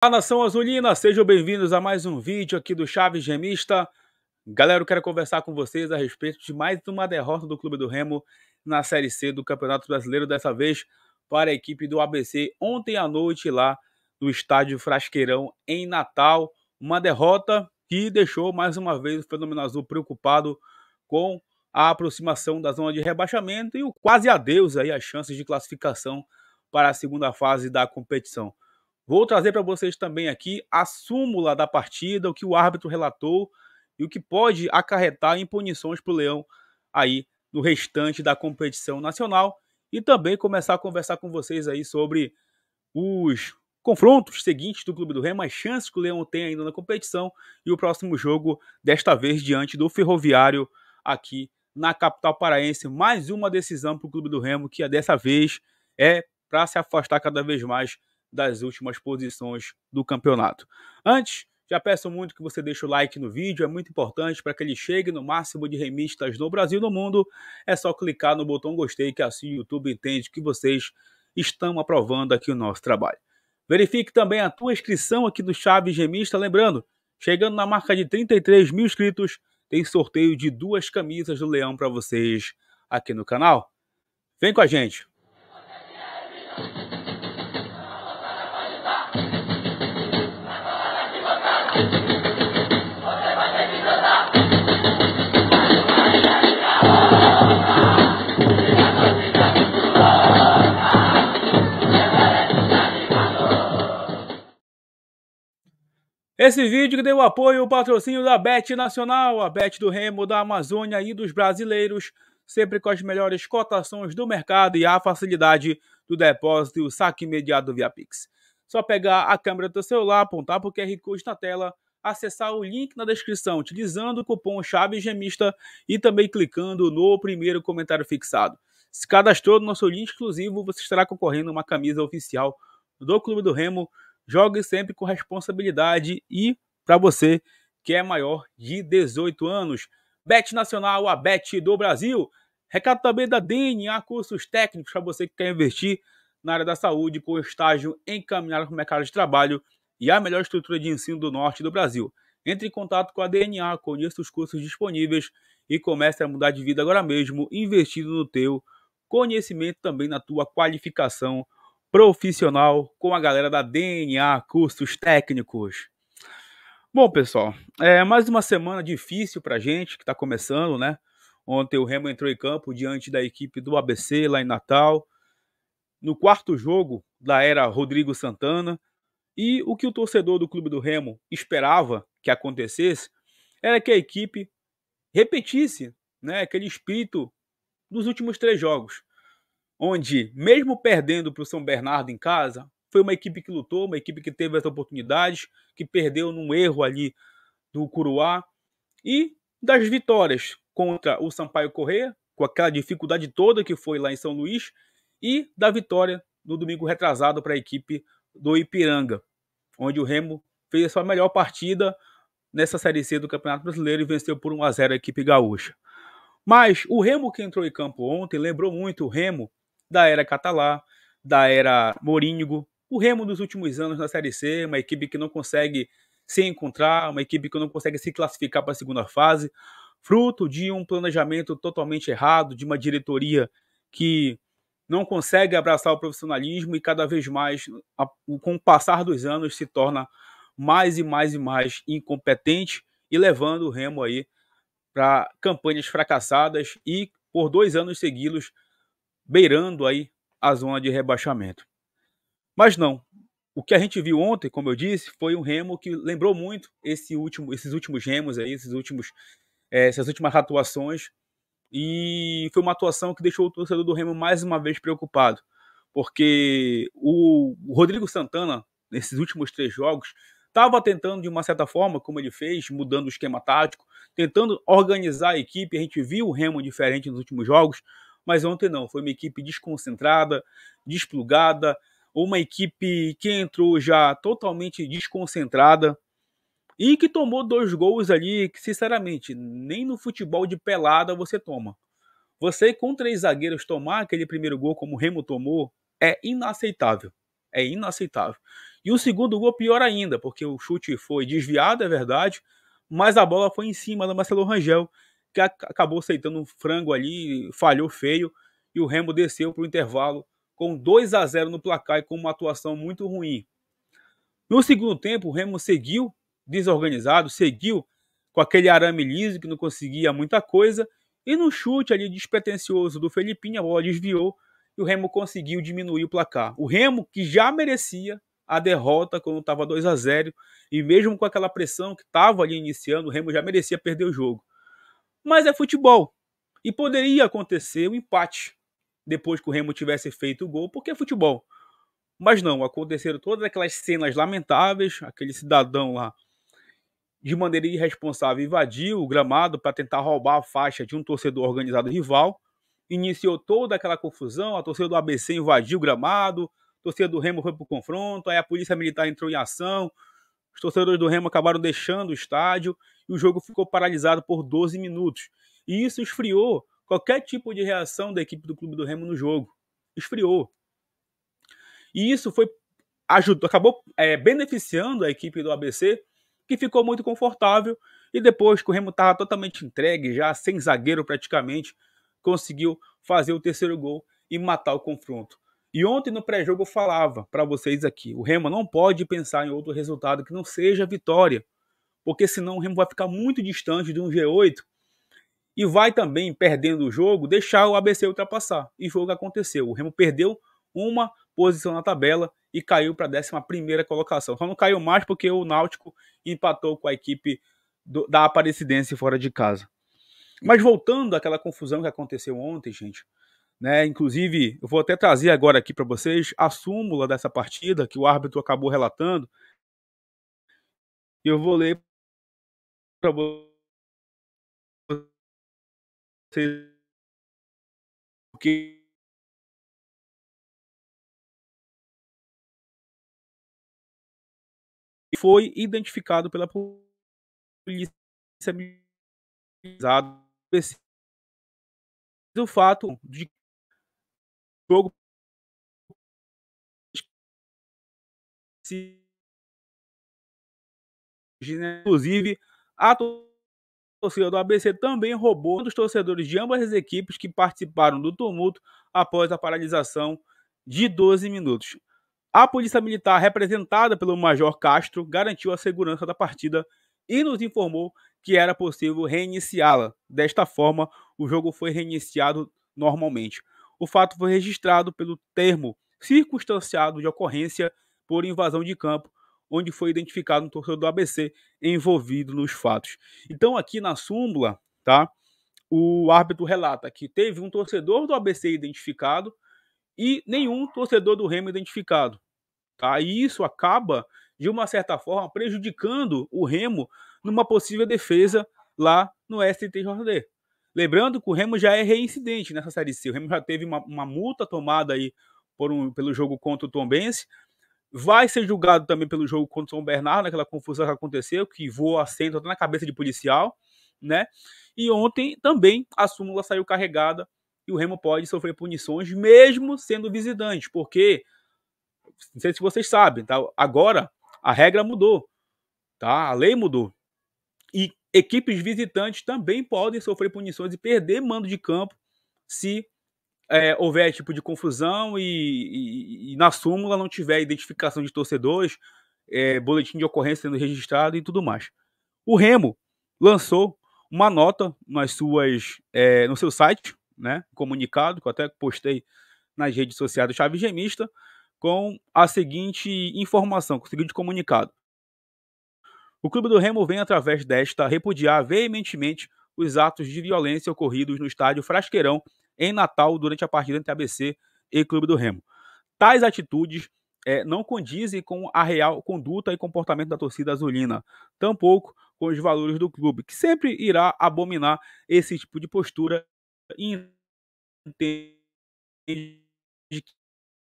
Fala, nação azulina, sejam bem-vindos a mais um vídeo aqui do Chaves Remista. Galera, eu quero conversar com vocês a respeito de mais uma derrota do Clube do Remo na Série C do Campeonato Brasileiro, dessa vez para a equipe do ABC, ontem à noite lá no estádio Frasqueirão, em Natal. Uma derrota que deixou mais uma vez o Fenômeno Azul preocupado com a aproximação da zona de rebaixamento e o quase adeus aí às chances de classificação para a segunda fase da competição. Vou trazer para vocês também aqui a súmula da partida, o que o árbitro relatou e o que pode acarretar em punições para o Leão aí no restante da competição nacional. E também começar a conversar com vocês aí sobre os confrontos seguintes do Clube do Remo, as chances que o Leão tem ainda na competição e o próximo jogo, desta vez diante do Ferroviário aqui na capital paraense. Mais uma decisão para o Clube do Remo, que dessa vez é para se afastar cada vez mais das últimas posições do campeonato. Antes, já peço muito que você deixe o like no vídeo, é muito importante para que ele chegue no máximo de remistas no Brasil e no mundo. É só clicar no botão gostei, que assim o YouTube entende que vocês estão aprovando aqui o nosso trabalho. Verifique também a tua inscrição aqui do Chaves Remista. Lembrando, chegando na marca de 33 mil inscritos, tem sorteio de 2 camisas do Leão para vocês aqui no canal. Vem com a gente! Esse vídeo que deu apoio ao patrocínio da Bet Nacional, a Bet do Remo, da Amazônia e dos brasileiros, sempre com as melhores cotações do mercado e a facilidade do depósito e o saque imediato via Pix. Só pegar a câmera do celular, apontar para o QR Code na tela, acessar o link na descrição utilizando o cupom Chaves Remista e também clicando no primeiro comentário fixado. Se cadastrou no nosso link exclusivo, você estará concorrendo a uma camisa oficial do Clube do Remo. Jogue sempre com responsabilidade e para você que é maior de 18 anos. Bet Nacional, a Bet do Brasil. Recado também da DNA, cursos técnicos para você que quer investir na área da saúde com estágio encaminhado para o mercado de trabalho e a melhor estrutura de ensino do norte do Brasil. Entre em contato com a DNA, conheça os cursos disponíveis e comece a mudar de vida agora mesmo, investindo no teu conhecimento, também na tua qualificação profissional com a galera da DNA, cursos técnicos. Bom, pessoal, mais uma semana difícil pra gente, que tá começando, né? Ontem o Remo entrou em campo diante da equipe do ABC, lá em Natal, no quarto jogo da era Rodrigo Santana, e o que o torcedor do Clube do Remo esperava que acontecesse era que a equipe repetisse, né, aquele espírito dos últimos 3 jogos, onde, mesmo perdendo para o São Bernardo em casa, foi uma equipe que lutou, uma equipe que teve as oportunidades, que perdeu num erro ali do Curuá, e das vitórias contra o Sampaio Corrêa, com aquela dificuldade toda que foi lá em São Luís, e da vitória no domingo retrasado para a equipe do Ipiranga, onde o Remo fez a sua melhor partida nessa Série C do Campeonato Brasileiro e venceu por 1-0 a equipe gaúcha. Mas o Remo que entrou em campo ontem lembrou muito o Remo da era Catalá, da era Morínigo, o Remo dos últimos anos na Série C, uma equipe que não consegue se encontrar, uma equipe que não consegue se classificar para a segunda fase, fruto de um planejamento totalmente errado, de uma diretoria que não consegue abraçar o profissionalismo e cada vez mais, com o passar dos anos, se torna mais e mais e mais incompetente e levando o Remo aí para campanhas fracassadas e por 2 anos seguidos beirando aí a zona de rebaixamento. Mas não, o que a gente viu ontem, como eu disse, foi um Remo que lembrou muito esses últimos Remos aí, essas últimas atuações, e foi uma atuação que deixou o torcedor do Remo mais uma vez preocupado, porque o Rodrigo Santana, nesses últimos 3 jogos, estava tentando de uma certa forma, como ele fez, mudando o esquema tático, tentando organizar a equipe. A gente viu o Remo diferente nos últimos jogos, mas ontem não, foi uma equipe desconcentrada, desplugada, uma equipe que entrou já totalmente desconcentrada e que tomou 2 gols ali que, sinceramente, nem no futebol de pelada você toma. Você, com 3 zagueiros, tomar aquele primeiro gol como o Remo tomou, é inaceitável. É inaceitável. E o segundo gol pior ainda, porque o chute foi desviado, é verdade, mas a bola foi em cima do Marcelo Rangel, que acabou aceitando um frango ali, falhou feio, e o Remo desceu para o intervalo com 2-0 no placar e com uma atuação muito ruim. No segundo tempo, o Remo seguiu desorganizado, seguiu com aquele arame liso que não conseguia muita coisa, e no chute ali despretensioso do Felipinho, a bola desviou e o Remo conseguiu diminuir o placar. O Remo, que já merecia a derrota quando estava 2-0, e mesmo com aquela pressão que estava ali iniciando, o Remo já merecia perder o jogo. Mas é futebol, e poderia acontecer o empate depois que o Remo tivesse feito o gol, porque é futebol. Mas não, aconteceram todas aquelas cenas lamentáveis, aquele cidadão lá, de maneira irresponsável, invadiu o gramado para tentar roubar a faixa de um torcedor organizado rival, iniciou toda aquela confusão, a torcida do ABC invadiu o gramado, a torcida do Remo foi para o confronto, aí a polícia militar entrou em ação, os torcedores do Remo acabaram deixando o estádio e o jogo ficou paralisado por 12 minutos. E isso esfriou qualquer tipo de reação da equipe do Clube do Remo no jogo. Esfriou. E isso acabou beneficiando a equipe do ABC, que ficou muito confortável, e depois que o Remo estava totalmente entregue, já sem zagueiro praticamente, conseguiu fazer o terceiro gol e matar o confronto. E ontem no pré-jogo eu falava para vocês aqui, o Remo não pode pensar em outro resultado que não seja vitória, porque senão o Remo vai ficar muito distante de um G8 e vai também, perdendo o jogo, deixar o ABC ultrapassar. E foi o que aconteceu. O Remo perdeu uma posição na tabela e caiu para a 11ª colocação. Só não caiu mais porque o Náutico empatou com a equipe da Aparecidense fora de casa. Mas voltando àquela confusão que aconteceu ontem, gente, né? Inclusive, eu vou até trazer agora aqui para vocês a súmula dessa partida que o árbitro acabou relatando. E eu vou ler para vocês o que foi identificado pela polícia militar. O fato de jogo inclusive a torcida do ABC também roubou dos torcedores de ambas as equipes que participaram do tumulto após a paralisação de 12 minutos. A polícia militar, representada pelo Major Castro, garantiu a segurança da partida e nos informou que era possível reiniciá-la. Desta forma, o jogo foi reiniciado normalmente. O fato foi registrado pelo termo circunstanciado de ocorrência por invasão de campo, onde foi identificado um torcedor do ABC envolvido nos fatos. Então, aqui na súmula, tá, o árbitro relata que teve um torcedor do ABC identificado e nenhum torcedor do Remo identificado. Tá? E isso acaba, de uma certa forma, prejudicando o Remo numa possível defesa lá no STJD. Lembrando que o Remo já é reincidente nessa Série C. O Remo já teve uma multa tomada aí pelo jogo contra o Tombense. Vai ser julgado também pelo jogo contra o São Bernardo, naquela confusão que aconteceu, que voou assento até na cabeça de policial, né? E ontem também a súmula saiu carregada e o Remo pode sofrer punições mesmo sendo visitante, porque, não sei se vocês sabem, tá? Agora a regra mudou, tá? A lei mudou. E equipes visitantes também podem sofrer punições e perder mando de campo se houver tipo de confusão e na súmula não tiver identificação de torcedores, boletim de ocorrência sendo registrado e tudo mais. O Remo lançou uma nota no seu site, né, comunicado, que eu até postei nas redes sociais do Chave Gemista, com a seguinte informação, com o seguinte comunicado. O Clube do Remo vem, através desta, repudiar veementemente os atos de violência ocorridos no estádio Frasqueirão, em Natal, durante a partida entre ABC e Clube do Remo. Tais atitudes não condizem com a real conduta e comportamento da torcida azulina, tampouco com os valores do clube, que sempre irá abominar esse tipo de postura e entende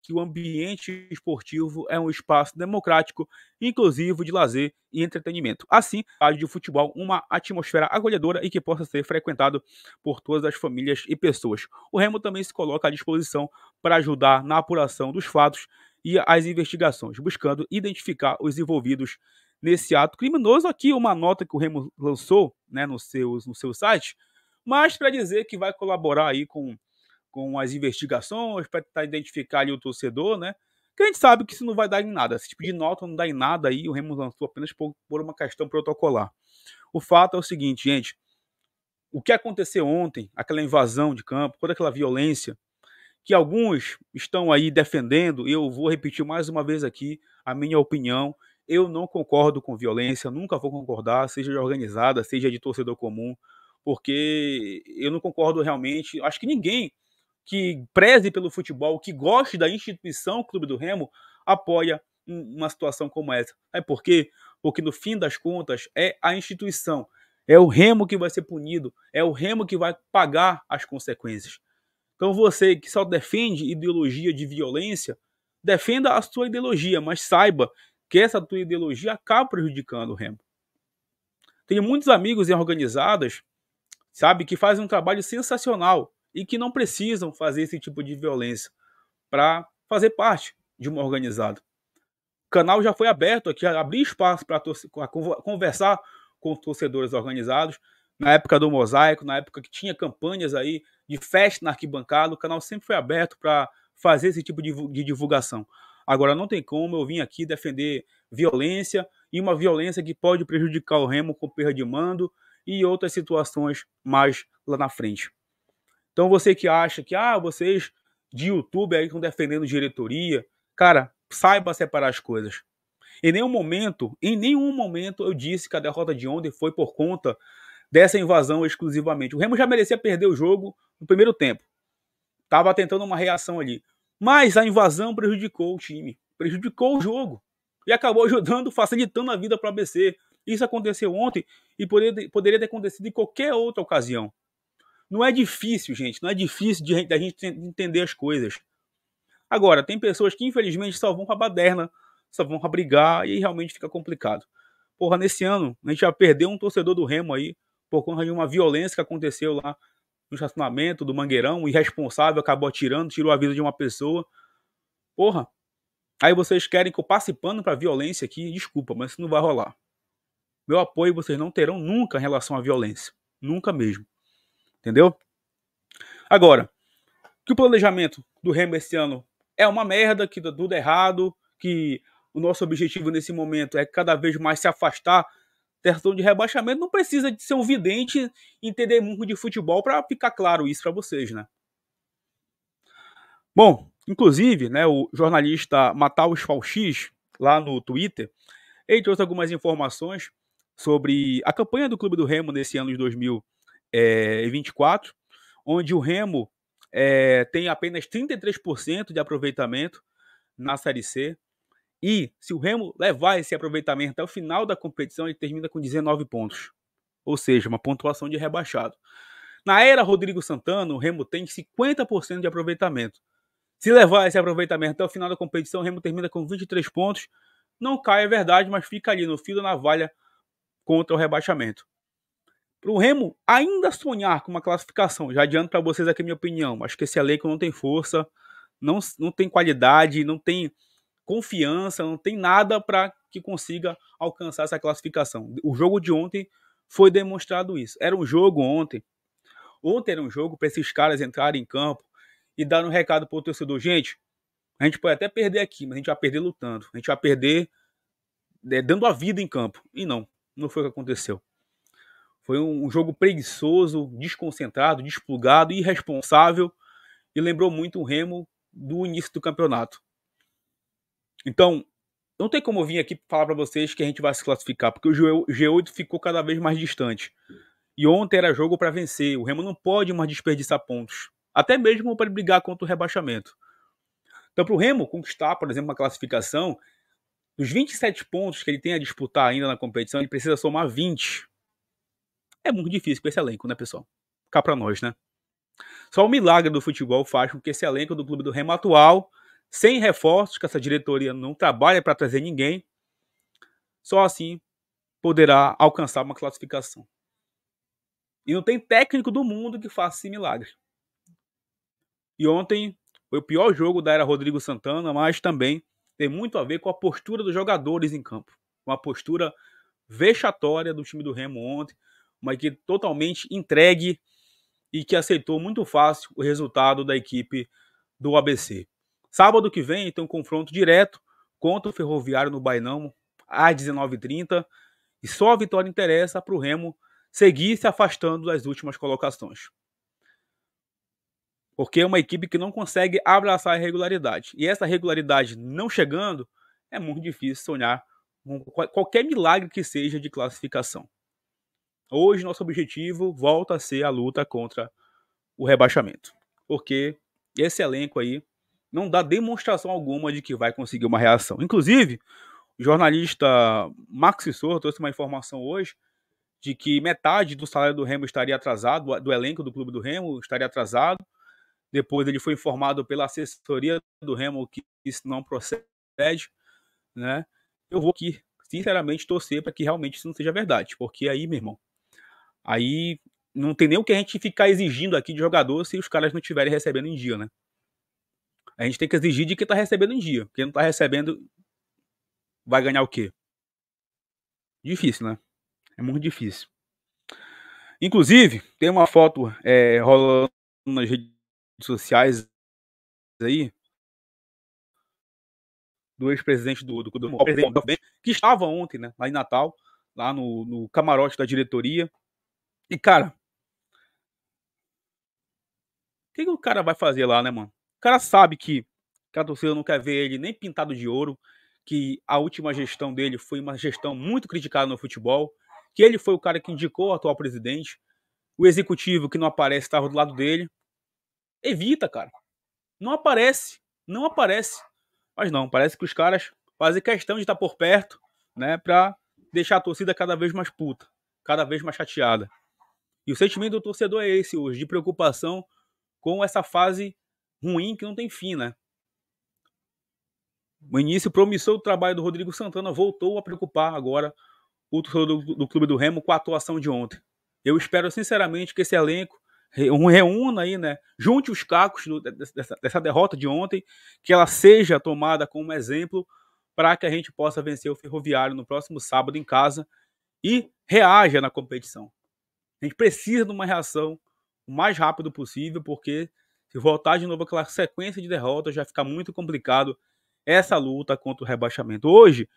que o ambiente esportivo é um espaço democrático, inclusivo de lazer e entretenimento. Assim, faz de futebol uma atmosfera acolhedora e que possa ser frequentado por todas as famílias e pessoas. O Remo também se coloca à disposição para ajudar na apuração dos fatos e as investigações, buscando identificar os envolvidos nesse ato criminoso. Aqui uma nota que o Remo lançou, né, no seu site, mas para dizer que vai colaborar aí com as investigações, para tentar identificar ali o torcedor, né? Que a gente sabe que isso não vai dar em nada. Esse tipo de nota não dá em nada aí, o Remo lançou apenas por uma questão protocolar. O fato é o seguinte, gente, o que aconteceu ontem, aquela invasão de campo, toda aquela violência, que alguns estão aí defendendo, eu vou repetir mais uma vez aqui a minha opinião, eu não concordo com violência, nunca vou concordar, seja de organizada, seja de torcedor comum, porque eu não concordo realmente, acho que ninguém que preze pelo futebol, que goste da instituição Clube do Remo, apoia uma situação como essa. É por quê? Porque no fim das contas é a instituição, é o Remo que vai ser punido, é o Remo que vai pagar as consequências. Então você que só defende ideologia de violência, defenda a sua ideologia, mas saiba que essa tua ideologia acaba prejudicando o Remo. Tenho muitos amigos em organizadas, sabe, que fazem um trabalho sensacional e que não precisam fazer esse tipo de violência para fazer parte de uma organizada. O canal já foi aberto aqui, abrir espaço para conversar com torcedores organizados. Na época do Mosaico, na época que tinha campanhas aí de festa na arquibancada, o canal sempre foi aberto para fazer esse tipo de divulgação. Agora, não tem como eu vir aqui defender violência, e uma violência que pode prejudicar o Remo com perda de mando e outras situações mais lá na frente. Então você que acha que vocês de YouTube aí estão defendendo diretoria, cara, saiba separar as coisas. Em nenhum momento eu disse que a derrota de ontem foi por conta dessa invasão exclusivamente. O Remo já merecia perder o jogo no primeiro tempo. Estava tentando uma reação ali. Mas a invasão prejudicou o time, prejudicou o jogo. E acabou ajudando, facilitando a vida para o ABC. Isso aconteceu ontem e poderia ter acontecido em qualquer outra ocasião. Não é difícil, gente. Não é difícil da gente entender as coisas. Agora, tem pessoas que infelizmente só vão pra baderna, só vão pra brigar e realmente fica complicado. Porra, nesse ano a gente já perdeu um torcedor do Remo aí por conta de uma violência que aconteceu lá no estacionamento do Mangueirão. O irresponsável acabou atirando, tirou a vida de uma pessoa. Porra, aí vocês querem que eu passe pano pra violência aqui? Desculpa, mas isso não vai rolar. Meu apoio vocês não terão nunca em relação à violência. Nunca mesmo. Entendeu? Agora, que o planejamento do Remo esse ano é uma merda, que dá tudo errado, que o nosso objetivo nesse momento é cada vez mais se afastar dessa zona de rebaixamento, não precisa de ser um vidente e entender muito de futebol para ficar claro isso para vocês, né? Bom, inclusive, né, o jornalista Mataus Falchis, lá no Twitter, ele trouxe algumas informações sobre a campanha do Clube do Remo nesse ano de 2024, onde o Remo tem apenas 33% de aproveitamento na Série C. E se o Remo levar esse aproveitamento até o final da competição, ele termina com 19 pontos. Ou seja, uma pontuação de rebaixado. Na era Rodrigo Santana, o Remo tem 50% de aproveitamento. Se levar esse aproveitamento até o final da competição, o Remo termina com 23 pontos. Não cai, é verdade, mas fica ali no fio da navalha contra o rebaixamento. Para o Remo ainda sonhar com uma classificação, já adianto para vocês aqui a minha opinião, acho que esse elenco não tem força, não tem qualidade, não tem confiança, não tem nada para que consiga alcançar essa classificação. O jogo de ontem foi demonstrado isso. Era um jogo ontem era um jogo para esses caras entrarem em campo e dar um recado para o torcedor. Gente, a gente pode até perder aqui, mas a gente vai perder lutando. A gente vai perder dando a vida em campo. E não foi o que aconteceu. Foi um jogo preguiçoso, desconcentrado, desplugado, irresponsável e lembrou muito o Remo do início do campeonato. Então, não tem como eu vir aqui falar para vocês que a gente vai se classificar, porque o G8 ficou cada vez mais distante. E ontem era jogo para vencer. O Remo não pode mais desperdiçar pontos, até mesmo para brigar contra o rebaixamento. Então, para o Remo conquistar, por exemplo, uma classificação, dos 27 pontos que ele tem a disputar ainda na competição, ele precisa somar 20. É muito difícil com esse elenco, né, pessoal? Cá para nós, né? Só o milagre do futebol faz com que esse elenco do Clube do Remo atual, sem reforços, que essa diretoria não trabalha para trazer ninguém, só assim poderá alcançar uma classificação. E não tem técnico do mundo que faça esse milagre. E ontem foi o pior jogo da era Rodrigo Santana, mas também tem muito a ver com a postura dos jogadores em campo. Uma postura vexatória do time do Remo ontem, uma equipe totalmente entregue e que aceitou muito fácil o resultado da equipe do ABC. Sábado que vem tem um confronto direto contra o Ferroviário no Bainão, às 19h30, e só a vitória interessa para o Remo seguir se afastando das últimas colocações. Porque é uma equipe que não consegue abraçar a regularidade. E essa regularidade não chegando, é muito difícil sonhar com qualquer milagre que seja de classificação. Hoje, nosso objetivo volta a ser a luta contra o rebaixamento. Porque esse elenco aí não dá demonstração alguma de que vai conseguir uma reação. Inclusive, o jornalista Max Sissor trouxe uma informação hoje de que metade do salário do Remo estaria atrasado, do elenco do clube do Remo estaria atrasado. Depois ele foi informado pela assessoria do Remo que isso não procede, né? Eu vou aqui, sinceramente, torcer para que realmente isso não seja verdade, porque aí, meu irmão, aí não tem nem o que a gente ficar exigindo aqui de jogador se os caras não estiverem recebendo em dia, né? A gente tem que exigir de quem tá recebendo em dia. Quem não tá recebendo vai ganhar o quê? Difícil, né? É muito difícil. Inclusive, tem uma foto rolando nas redes sociais aí do ex-presidente do que estava ontem, né, lá em Natal, lá no camarote da diretoria. E, cara, o que o cara vai fazer lá, né, mano? O cara sabe que a torcida não quer ver ele nem pintado de ouro, que a última gestão dele foi uma gestão muito criticada no futebol, que ele foi o cara que indicou o atual presidente, o executivo que não aparece estava do lado dele. Evita, cara. Não aparece. Não aparece. Mas não, parece que os caras fazem questão de estar por perto, né, pra deixar a torcida cada vez mais puta, cada vez mais chateada. E o sentimento do torcedor é esse hoje, de preocupação com essa fase ruim que não tem fim, né? O início promissor do trabalho do Rodrigo Santana voltou a preocupar agora o torcedor do Clube do Remo com a atuação de ontem. Eu espero sinceramente que esse elenco reúna aí, né, junte os cacos dessa derrota de ontem, que ela seja tomada como exemplo para que a gente possa vencer o Ferroviário no próximo sábado em casa e reaja na competição. A gente precisa de uma reação o mais rápido possível, porque se voltar de novo aquela sequência de derrotas, já fica muito complicado essa luta contra o rebaixamento. Hoje,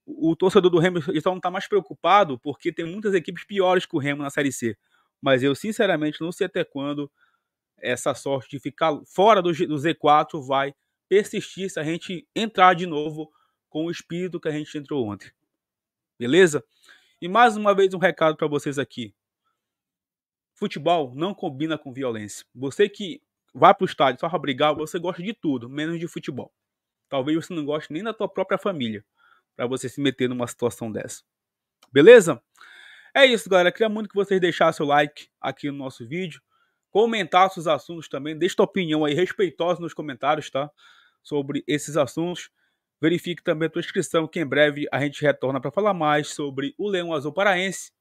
o torcedor do Remo só não está mais preocupado porque tem muitas equipes piores que o Remo na Série C. Mas eu, sinceramente, não sei até quando essa sorte de ficar fora do Z4 vai persistir se a gente entrar de novo com o espírito que a gente entrou ontem. Beleza? E mais uma vez um recado para vocês aqui. Futebol não combina com violência. Você que vai para o estádio só para brigar, você gosta de tudo, menos de futebol. Talvez você não goste nem da tua própria família para você se meter numa situação dessa. Beleza? É isso, galera. Queria muito que vocês deixassem o like aqui no nosso vídeo. Comentassem os assuntos também. Deixe sua opinião aí respeitosa nos comentários, tá? Sobre esses assuntos. Verifique também a tua inscrição, que em breve a gente retorna para falar mais sobre o Leão Azul Paraense.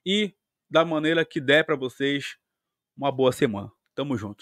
E da maneira que der para vocês, uma boa semana. Tamo junto.